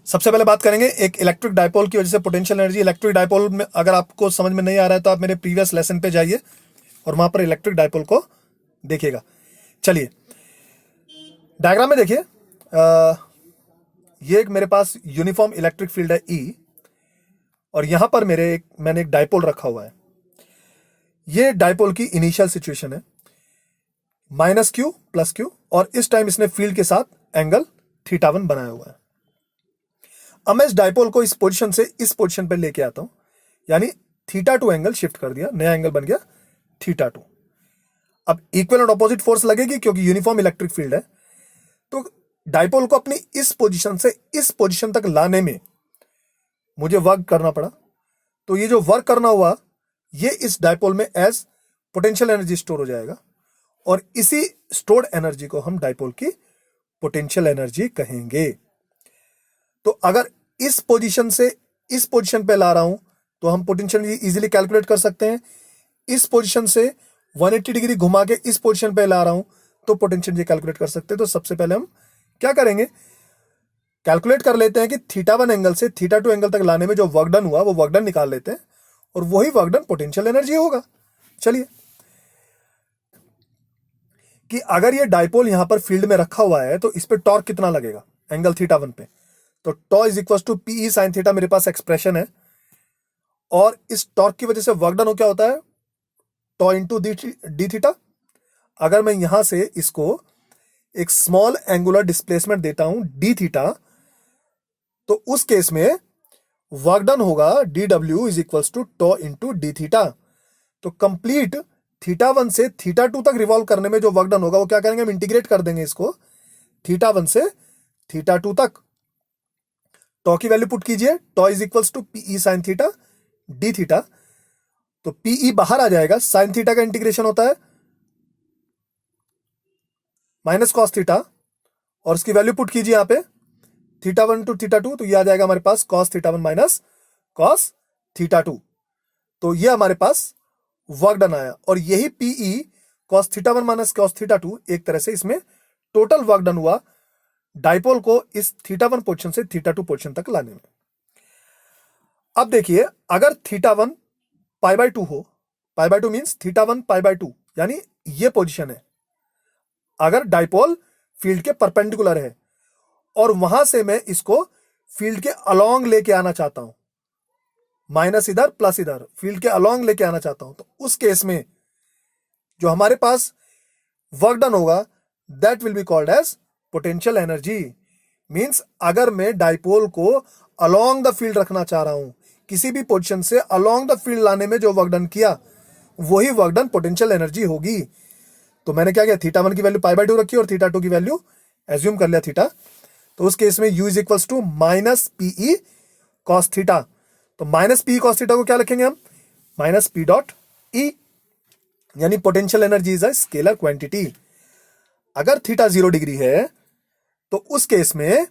सबसे पहले बात करेंगे एक इलेक्ट्रिक डायपोल की वजह से पोटेंशियल एनर्जी। इलेक्ट्रिक डायपोल में अगर आपको समझ में नहीं आ रहा है तो आप मेरे प्रीवियस लेसन पे जाइए और वहां पर इलेक्ट्रिक डायपोल को देखिएगा। चलिए डायग्राम में देखिए, ये एक मेरे पास यूनिफॉर्म इलेक्ट्रिक फील्ड है E, और यहां पर मैंने एक डायपोल रखा हुआ है। ये डायपोल की इनिशियल सिचुएशन है -q + q, और इस टाइम इसने फील्ड के साथ एंगल θ1 बनाया हुआ है। अब मैं इस डायपोल को इस पोजीशन से इस पोजीशन पे लेके आता हूं, यानी θ2 एंगल शिफ्ट कर दिया, नया एंगल बन गया θ2। अब इक्वल और ऑपोजिट फोर्स लगेगी क्योंकि यूनिफॉर्म इलेक्ट्रिक फील्ड है, तो डायपोल को अपनी इस पोजीशन से इस पोजीशन तक लाने में मुझे वर्क करना पड़ा। तो ये जो वर्क करना हुआ ये इस डायपोल में एज पोटेंशियल एनर्जी स्टोर हो जाएगा, और इसी स्टोर्ड एनर्जी को हम डायपोल की पोटेंशियल एनर्जी कहेंगे। तो अगर इस पोजीशन से इस पोजीशन पे ला रहा हूं तो हम पोटेंशियल एनर्जी इजीली कैलकुलेट कर सकते हैं। इस पोजीशन से 180 डिग्री घुमा के इस पोजीशन पे ला रहा हूं तो पोटेंशियल एनर्जी कैलकुलेट कर सकते हैं। तो सबसे पहले हम क्या करेंगे, कैलकुलेट कर लेते हैं कि θ1 एंगल से θ2 एंगल तक लाने में जो वर्क डन हुआ वो वर्क डन निकाल लेते हैं, और वही वर्क डन पोटेंशियल एनर्जी होगा। चलिए, कि अगर ये डायपोल यहां पर फील्ड में रखा हुआ है तो इस पे टॉर्क कितना लगेगा एंगल θ1 पे, तो tau is equal to PE sin θ मेरे पास एक्सप्रेशन है, और इस टॉर्क की वजह से वर्क डन हो क्या होता है, टॉ इंटू डी थीटा। अगर मैं यहां से इसको एक स्मॉल एंगुलर डिस्प्लेसमेंट देता हूं डी थीटा, तो उस केस में वर्क डन होगा DW is equal to tau into d theta. तो कंप्लीट θ1 से θ2 तक रिवॉल्व करने में जो वर्क डन होगा वो क्या करेंगे, हम इंटीग्रेट कर देंगे इसको θ1 से θ2 तक। टॉ की वैल्यू पुट कीजिए, tau is equal to PE sin θ d theta. तो PE बाहर आ जाएगा, sin θ का इंटीग्रेशन होता है माइनस कॉस थीटा, और इसकी वैल्यू पुट कीजिए यहां पे θ1 टू θ2, तो ये आ जाएगा हमारे पास cos θ1 माइनस cos θ2। तो ये हमारे पास वर्क डन आया, और यही PE cos θ1 माइनस cos θ2 एक तरह से इसमें टोटल वर्क डन हुआ डायपोल को इस θ1 पोजीशन से θ2 पोजीशन तक लाने में। अब देखिए, अगर θ1 π/2 हो, π/2 मींस θ1 π/2, यानी ये पोजीशन है। अगर डायपोल फील्ड के परपेंडिकुलर है और वहां से मैं इसको फील्ड के अलोंग लेके आना चाहता हूं, माइनस इधर प्लस इधर, फील्ड के अलोंग लेके आना चाहता हूं, तो उस केस में जो हमारे पास वर्क डन होगा that will be called as potential energy. Means अगर मैं डायपोल को अलोंग द फील्ड रखना चाह रहा हूं, किसी भी पोजीशन से अलोंग द फील्ड लाने में जो वर्क डन किया वही वर्क डन पोटेंशियल एनर्जी होगी। तो मैंने क्या किया, θ1 की वैल्यू π/2 रखी और θ2 की वैल्यू एज्यूम कर लिया θ। तो उस केस में U is equal to minus PE cos θ। तो माइनस PE cos θ को क्या लिखेंगे हम, माइनस P.E, यानी potential energy is a scalar quantity. अगर θ 0 डिग्री है तो उस केस में,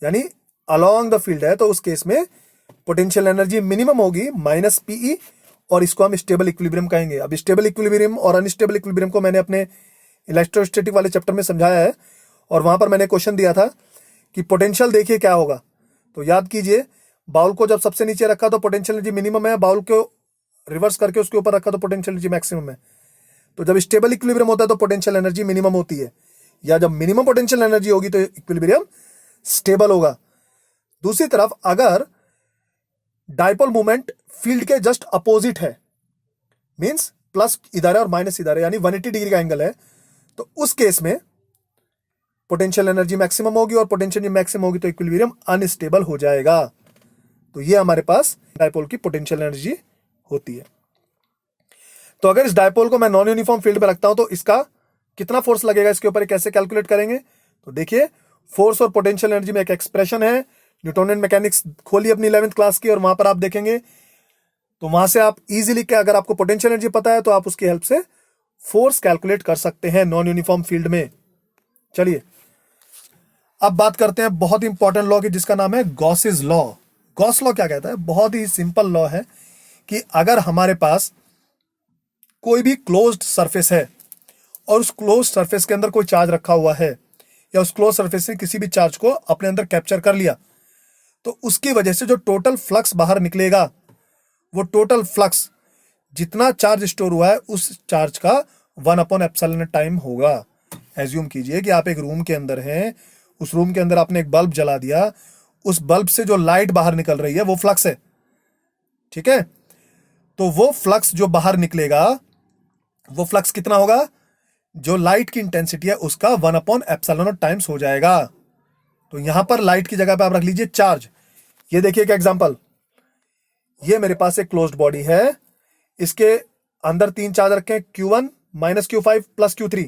यानी अलोंग द फील्ड है, तो उस केस में पोटेंशियल एनर्जी मिनिमम होगी माइनस PE, और इसको हम स्टेबल इक्विलिब्रियम कहेंगे। अब स्टेबल इक्विलिब्रियम और अनस्टेबल इक्विलिब्रियम को मैंने अपने इलेक्ट्रोस्टैटिक वाले चैप्टर में समझाया है, और वहां पर मैंने क्वेश्चन दिया था कि पोटेंशियल देखिए क्या होगा। तो याद कीजिए, बाउल को जब सबसे नीचे रखा तो पोटेंशियल एनर्जी मिनिमम है, बाउल को रिवर्स करके उसके ऊपर रखा तो पोटेंशियल एनर्जी मैक्सिमम है। तो जब स्टेबल इक्विलिब्रियम होता है तो पोटेंशियल एनर्जी मिनिमम होती है, या जब मिनिमम पोटेंशियल एनर्जी होगी तो इक्विलिब्रियम स्टेबल होगा। दूसरी तरफ अगर डायपोल मूवमेंट फील्ड के जस्ट अपोजिट है, मींस प्लस इधर है और माइनस इधर है, यानी 180 डिग्री का एंगल है, तो उस केस में पोटेंशियल एनर्जी मैक्सिमम होगी, और पोटेंशियल एनर्जी मैक्सिमम होगी तो इक्विलिब्रियम अनस्टेबल हो जाएगा। तो ये हमारे पास डायपोल की पोटेंशियल एनर्जी होती है। तो अगर इस डायपोल को मैं नॉन यूनिफॉर्म फील्ड में रखता हूं तो इसका कितना फोर्स लगेगा, इसके ऊपर कैसे कैलकुलेट करेंगे। तो देखिए, फोर्स और पोटेंशियल एनर्जी में एक एक्सप्रेशन है, न्यूटोनियन मैकेनिक्स खोलिए अपनी 11th क्लास की, और वहां पर आप देखेंगे तो वहां से आप इजीली, क्या अगर आपको पोटेंशियल एनर्जी पता है तो आप उसकी हेल्प से फोर्स कैलकुलेट कर सकते हैं नॉन यूनिफॉर्म फील्ड में। चलिए अब बात करते हैं बहुत इंपॉर्टेंट लॉ की, जिसका नाम है गॉसेस लॉ। गॉस लॉ क्या कहता है, बहुत ही सिंपल लॉ है कि अगर हमारे पास कोई भी क्लोज्ड सरफेस है और उस क्लोज्ड सरफेस के अंदर कोई चार्ज रखा हुआ है, या उस क्लोज सरफेस से किसी भी चार्ज को अपने अंदर कैप्चर कर लिया, तो उसकी वजह से जो टोटल फ्लक्स बाहर निकलेगा, वो टोटल फ्लक्स जितना चार्ज स्टोर हुआ है उस चार्ज का 1/ε टाइम होगा। एज्यूम कीजिए कि आप एक रूम के अंदर हैं, उस रूम के अंदर आपने एक बल्ब जला दिया, उस बल्ब से जो लाइट बाहर निकल रही है वो फ्लक्स है, ठीक है। तो वो फ्लक्स जो बाहर निकलेगा, वो फ्लक्स कितना होगा, जो लाइट की इंटेंसिटी है उसका 1/ε टाइम्स हो जाएगा। तो यहां पर लाइट की जगह पे आप रख लीजिए चार्ज। ये देखिए एक एग्जांपल, ये मेरे पास एक क्लोज्ड बॉडी है, इसके अंदर 3 चार्ज रखे हैं, Q1 -Q5 प्लस Q3,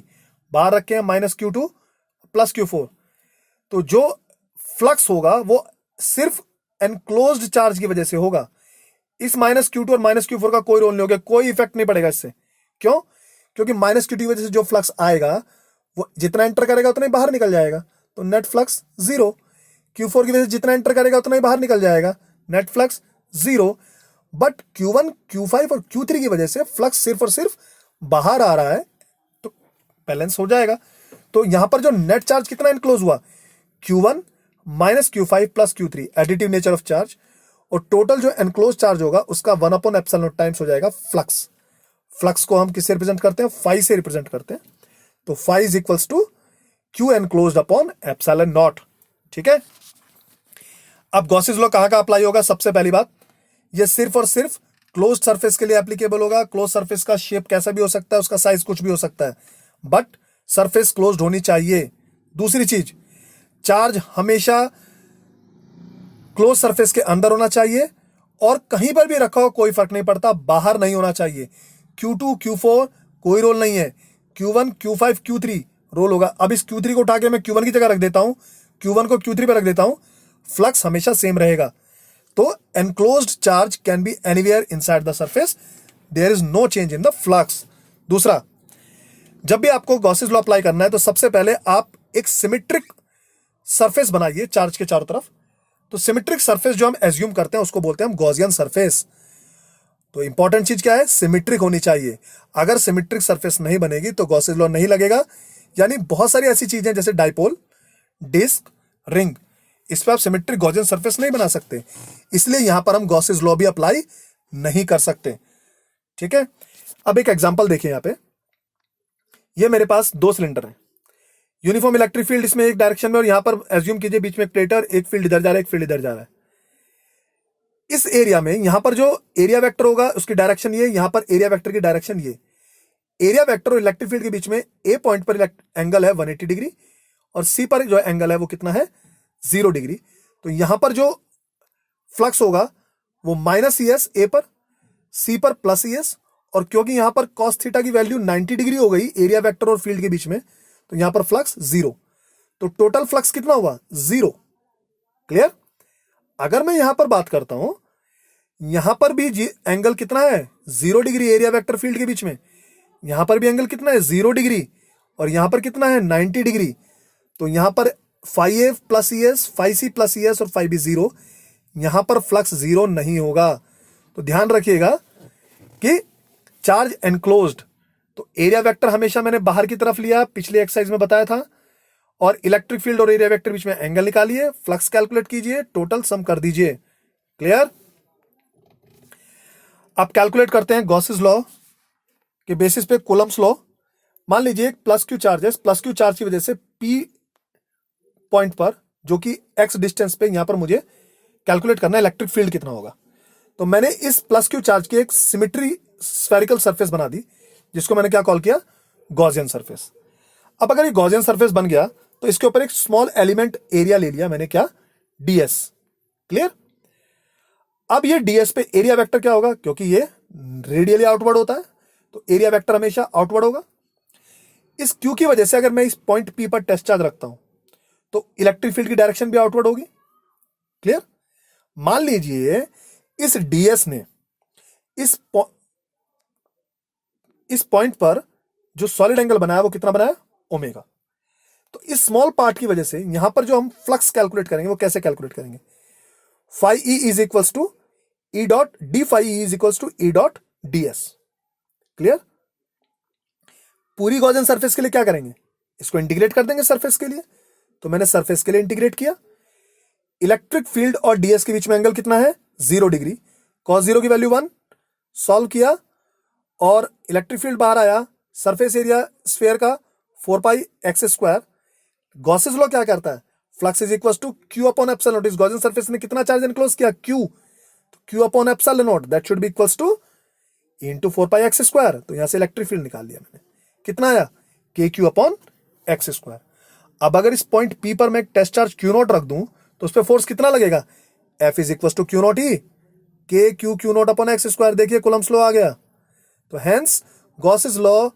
बाहर रखे हैं -Q2 प्लस Q4। तो जो फ्लक्स होगा वो सिर्फ एनक्लोज्ड चार्ज की वजह से होगा। इस -Q2 और -Q4 का कोई रोल नहीं होगा, कोई इफेक्ट नहीं पड़ेगा इससे। क्यों? क्योंकि -Q2 की वजह से जो फ्लक्स आएगा वो जितना एंटर करेगा उतना ही बाहर निकल जाएगा, तो नेट फ्लक्स 0। Q4 की वजह से जितना एंटर करेगा उतना ही बाहर निकल जाएगा, net flux 0। But Q1, Q5 और Q3 की वजह से फ्लक्स सिर्फ और सिर्फ बाहर आ रहा है, तो बैलेंस हो जाएगा। तो यहां पर जो नेट चार्ज कितना एनक्लोज हुआ, Q1 -Q5 plus Q3, additive nature of charge, और टोटल जो एनक्लोज चार्ज होगा उसका 1/ε टाइम्स हो जाएगा फ्लक्स। फ्लक्स को हम किससे रिप्रेजेंट करते हैं, फाई से रिप्रेजेंट करते हैं। तो phi is equals to Q enclosed upon ε0, ठीक है। अब गॉसेस लॉ कहां का अप्लाई होगा, सबसे पहली बात, ये सिर्फ और सिर्फ क्लोज्ड सरफेस के लिए एप्लीकेबल होगा। क्लोज सरफेस का शेप कैसा भी हो सकता है, उसका साइज कुछ भी हो सकता है, बट सरफेस क्लोज्ड होनी चाहिए। दूसरी चीज, चार्ज हमेशा क्लोज सरफेस के अंदर होना चाहिए, और कहीं पर भी रखा हो कोई फर्क नहीं पड़ता, बाहर नहीं होना चाहिए। Q2, Q4 कोई रोल नहीं है, Q1, Q5, Q3 रोल होगा। अब इस Q3 को उठा के मैं Q1 की जगह रख देता हूं, Q1 को Q3 पर रख देता हूं, फ्लक्स हमेशा सेम रहेगा। तो enclosed charge can be anywhere inside the surface, there is no change in the flux. दूसरा, जब भी आपको गॉसेस लॉ अप्लाई करना है तो सबसे पहले आप एक सिमेट्रिक सरफेस बनाइए चार्ज के चारों तरफ। तो सिमेट्रिक सरफेस जो हम एज्यूम करते हैं उसको बोलते हैं हम गॉसियन सरफेस। तो इंपॉर्टेंट चीज क्या है, सिमेट्रिक होनी चाहिए। अगर सिमेट्रिक सरफेस नहीं बनेगी तो गॉसेस लॉ नहीं लगेगा। यानी बहुत सारी ऐसी चीजें जैसे डाइपोल, डिस्क, रिंग, इस पर आप सिमेट्रिक गॉसियन सरफेस नहीं बना सकते, इसलिए यहां पर हम गॉसेस लॉ भी अप्लाई नहीं कर सकते, ठीक है। अब एक एग्जांपल देखिए, यहां पे ये मेरे पास 2 सिलेंडर है, यूनिफॉर्म इलेक्ट्रिक फील्ड इसमें एक डायरेक्शन में, और यहां पर एज्यूम कीजिए बीच में एक प्लेटर, एक फील्ड इधर जा रहा है, एक फील्ड इधर जा रहा है। इस एरिया में यहां पर जो एरिया वेक्टर होगा उसकी डायरेक्शन ये, यहां पर एरिया वेक्टर की डायरेक्शन ये। एरिया वेक्टर और इलेक्ट्रिक फील्ड के बीच में ए पॉइंट पर एंगल है 180 डिग्री, और सी पर जो एंगल है वो कितना है, 0 डिग्री। तो यहां पर जो फ्लक्स होगा वो -ES ए पर, सी पर +ES, और क्योंकि यहां पर cos थीटा की वैल्यू 90 डिग्री हो गई एरिया वेक्टर और फील्ड के बीच में, तो यहां पर फ्लक्स 0। तो टोटल फ्लक्स कितना हुआ, 0। क्लियर। अगर मैं यहां पर बात करता हूं, यहां पर भी एंगल कितना है, 0 डिग्री एरिया वेक्टर फील्ड के बीच में, यहां पर भी एंगल कितना है, 0 डिग्री, और यहां पर कितना है, 90 डिग्री। तो यहां पर φA + ES, φC + ES और φB 0, यहां पर फ्लक्स 0 नहीं होगा। तो ध्यान रखिएगा कि चार्ज एनक्लोज्ड, तो एरिया वेक्टर हमेशा मैंने बाहर की तरफ लिया, पिछले एक्सरसाइज में बताया था, और इलेक्ट्रिक फील्ड और एरिया वेक्टर बीच में एंगल निकालिए, फ्लक्स कैलकुलेट कीजिए, टोटल सम कर दीजिए। क्लियर। आप कैलकुलेट करते हैं गॉसेस लॉ के बेसिस पे कूलम्ब्स लॉ। मान लीजिए एक +Q चार्ज है, +Q चार्ज की वजह से P पॉइंट पर, जो कि x डिस्टेंस पे, यहां पर मुझे कैलकुलेट करना है इलेक्ट्रिक फील्ड कितना होगा। तो मैंने इस +Q चार्ज की एक सिमेट्री स्फेरिकल सरफेस बना दी, जिसको मैंने क्या कॉल किया, गॉसियन सरफेस। अब अगर ये गॉसियन सरफेस बन गया तो इसके ऊपर एक स्मॉल एलिमेंट एरिया ले लिया मैंने, क्या, ds। क्लियर। अब ये ds पे एरिया वेक्टर क्या होगा, क्योंकि ये रेडियली आउटवर्ड होता है तो एरिया वेक्टर हमेशा आउटवर्ड होगा। इस Q की वजह से अगर मैं इस पॉइंट P पर टेस्ट चार्ज रखता हूं तो इलेक्ट्रिक फील्ड की डायरेक्शन भी आउटवर्ड होगी। क्लियर। मान लीजिए इस ds ने इस पॉइंट पर जो सॉलिड एंगल बनाया वो कितना बनाया, ओमेगा। तो इस स्मॉल पार्ट की वजह से यहां पर जो हम फ्लक्स कैलकुलेट करेंगे वो कैसे कैलकुलेट करेंगे, φE is equals to E dot d φE is equals to E dot ds। Clear. पूरी गॉसियन सरफेस के लिए क्या करेंगे, इसको इंटीग्रेट कर देंगे सरफेस के लिए। तो मैंने सरफेस के लिए इंटीग्रेट किया, इलेक्ट्रिक फील्ड और डीएस के बीच में एंगल कितना है, 0 डिग्री। कॉस 0 की वैल्यू 1, सॉल्व किया और इलेक्ट्रिक फील्ड बाहर आया, सरफेस एरिया स्फीयर का 4 pi x square. Gauss's law क्या करता है, flux is equal to q upon epsilon naught. इस गॉसियन सरफेस ने कितना चार्ज एनक्लोज किया, क्यू, तो q upon epsilon naught that should be equals to into 4 pi x square. तो यहां से इलेक्ट्रिक फील्ड निकाल लिया मैंने, कितना आया, के क्यू अपॉन एक्स स्क्वायर। अब अगर इस पॉइंट पी पर मैं एक टेस्ट चार्ज क्यू नॉट रख दूं तो उस पर फोर्स कितना लगेगा, F is equal to Q naught E K Q naught upon X square. देखिए कूलम्ब्स लॉ आ गया। तो हेंस गॉसेस लॉ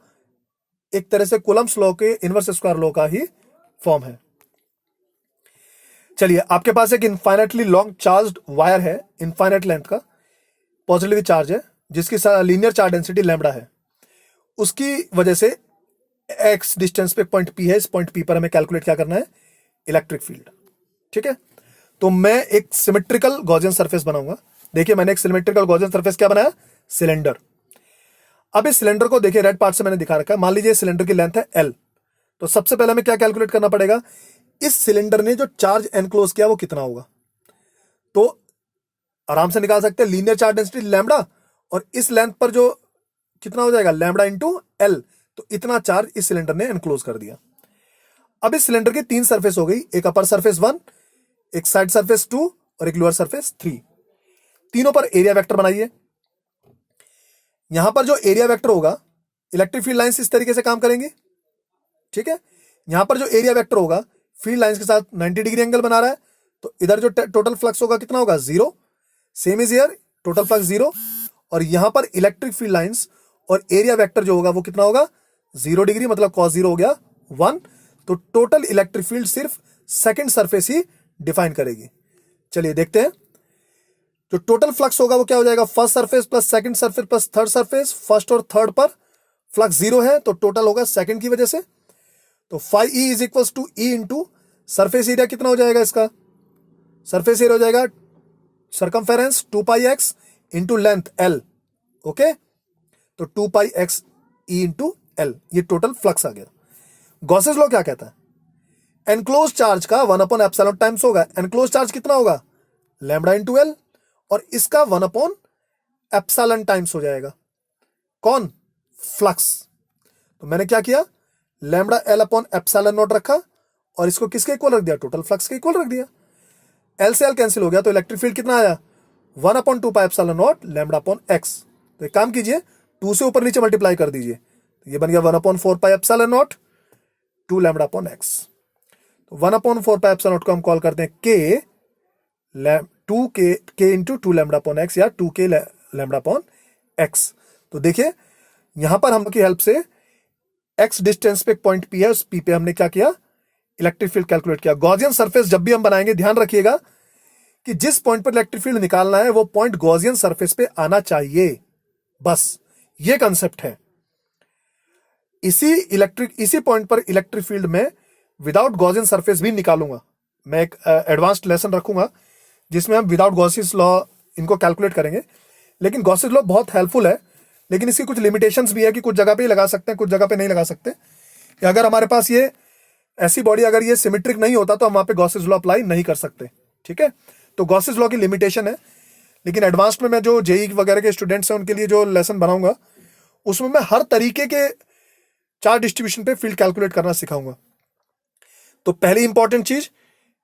एक तरह से कूलम्ब्स लॉ के इनवर्स स्क्वायर लॉ का ही फॉर्म है। चलिए, आपके पास एक इनफाइनाइटली लॉन्ग चार्ज्ड वायर है, इनफाइनाइट लेंथ का, पॉजिटिवली चार्ज है, जिसकी लीनियर चार्ज डेंसिटी लैम्बडा है। उसकी वजह से एक्स डिस्टेंस पे पॉइंट पी है, इस पॉइंट पी पर हमें कैलकुलेट क्या करना है, इलेक्ट्रिक फील्ड। ठीक है, तो मैं एक सिमेट्रिकल गॉसियन सरफेस बनाऊंगा। देखिए मैंने एक सिमेट्रिकल गॉसियन सरफेस क्या बनाया, सिलेंडर। अब इस सिलेंडर को देखिए, रेड पार्ट से मैंने दिखा रखा है। मान लीजिए सिलेंडर की लेंथ है एल, तो सबसे पहले हमें क्या कैलकुलेट करना पड़ेगा, इस सिलेंडर ने जो चार्ज एनक्लोज किया वो कितना होगा। तो आराम से निकाल सकते हैं, लीनियर चार्ज डेंसिटी लैम्बडा, और इस लेंथ पर जो कितना हो जाएगा, लैम्बडा इंटू एल। तो इतना चार्ज इस सिलेंडर ने एनक्लोज कर दिया। अब इस सिलेंडर की 3 सरफेस हो गई, एक अपर सरफेस 1, एक साइड सरफेस 2 और एक लोअर सरफेस 3। तीनों पर एरिया वेक्टर बनाइए। यहां पर जो एरिया वेक्टर होगा, इलेक्ट्रिक फील्ड लाइंस इस तरीके से काम करेंगी। ठीक है, यहां पर जो एरिया वेक्टर होगा फील्ड लाइंस के साथ 90 डिग्री एंगल बना रहा है, तो इधर जो टोटल फ्लक्स होगा कितना होगा, 0। Same is here, total flux 0। और यहां पर इलेक्ट्रिक फील्ड लाइंस और एरिया वेक्टर जो होगा वो कितना होगा, 0 डिग्री, मतलब cos 0 हो गया 1। तो टोटल इलेक्ट्रिक फील्ड सिर्फ सेकंड सरफेस ही डिफाइन करेगी। चलिए देखते हैं, जो टोटल फ्लक्स होगा वो क्या हो जाएगा, first surface plus second surface plus third surface. First और थर्ड पर फ्लक्स 0 है, तो टोटल होगा सेकंड की वजह से। तो phi E is equal to E into surface area कितना हो जाएगा, इसका सरफेस एरिया हो जाएगा circumference 2 pi X into length L. Okay, तो 2 pi X E into L, ये टोटल फ्लक्स आ गया। गॉसेस लॉ क्या कहता है, एनक्लोज चार्ज का 1 अपॉन एप्सिलॉन टाइम्स होगा। एनक्लोज चार्ज कितना होगा, लैम्बडा इंटू एल, और इसका 1 अपॉन एप्सिलॉन टाइम्स हो जाएगा कौन, फ्लक्स। तो मैंने क्या किया, lambda L upon epsilon not रखा और इसको किसके इक्वल रख दिया, टोटल फ्लक्स के इक्वल रख दिया। एल से एल कैंसिल हो गया, तो इलेक्ट्रिक फील्ड कितना आया, 1 upon 2 pi epsilon not lambda upon x. तो एक काम कीजिए, 2 से ऊपर नीचे मल्टीप्लाई कर दीजिए, तो ये बन गया 1 upon 4 pi epsilon not 2 lambda upon x. तो 1 अपॉन 4 पाई एप्सिलॉन नॉट को हम कॉल करते हैं के, 2 के इंटू 2 लैम्बडा अपॉन एक्स, या 2 के लैम्बडा अपॉन एक्स। तो देखिए यहां पर हम की हेल्प से एक्स डिस्टेंस पे एक पॉइंट पी है, उस पी पे हमने क्या किया, इलेक्ट्रिक फील्ड कैलकुलेट किया। गॉसियन सरफेस जब भी हम बनाएंगे ध्यान रखिएगा कि जिस पॉइंट पर इलेक्ट्रिक फील्ड निकालना है वो पॉइंट गॉसियन सरफेस पे आना चाहिए, बस ये कंसेप्ट है। इसी पॉइंट पर इलेक्ट्रिक फील्ड में विदाउट गॉसियन सरफेस भी निकालूंगा। मैं एक एडवांस्ड लेसन रखूंगा जिसमें हम विदाउट गॉसियस लॉ इनको कैलकुलेट करेंगे। लेकिन गॉसियस लॉ बहुत हेल्पफुल है, लेकिन इसकी कुछ लिमिटेशंस भी है कि कुछ जगह पे ही लगा सकते हैं, कुछ जगह पे नहीं लगा सकते। कि अगर हमारे पास ये ऐसी बॉडी अगर ये सिमेट्रिक नहीं होता तो हम वहां पे गॉसियस लॉ अप्लाई नहीं कर सकते। ठीक है, तो गॉसियस लॉ की लिमिटेशन है। लेकिन एडवांस्ड में मैं जो जेई वगैरह के स्टूडेंट्स हैं उनके लिए जो लेसन बनाऊंगा उसमें मैं हर तरीके के चार्ज डिस्ट्रीब्यूशन पे फील्ड कैलकुलेट करना सिखाऊंगा। तो पहली इंपॉर्टेंट चीज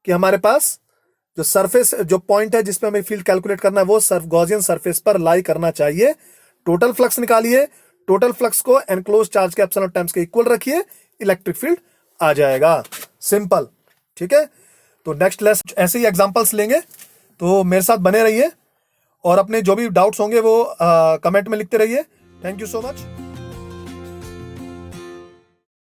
कि हमारे पास जो सरफेस, जो पॉइंट है जिसपे हमें फील्ड कैलकुलेट करना है वो गॉसियन सरफेस पर लाई करना चाहिए। टोटल फ्लक्स निकालिए, टोटल फ्लक्स को एनक्लोज चार्ज के एप्सिलॉन टाइम्स के इक्वल रखिए, इलेक्ट्रिक फील्ड आ जाएगा, सिंपल। ठीक है, तो नेक्स्ट लेसन ऐसे ही एग्जांपल्स लेंगे, तो मेरे साथ बने रहिए और अपने जो भी डाउट्स होंगे वो कमेंट में लिखते रहिए। Thank you so much.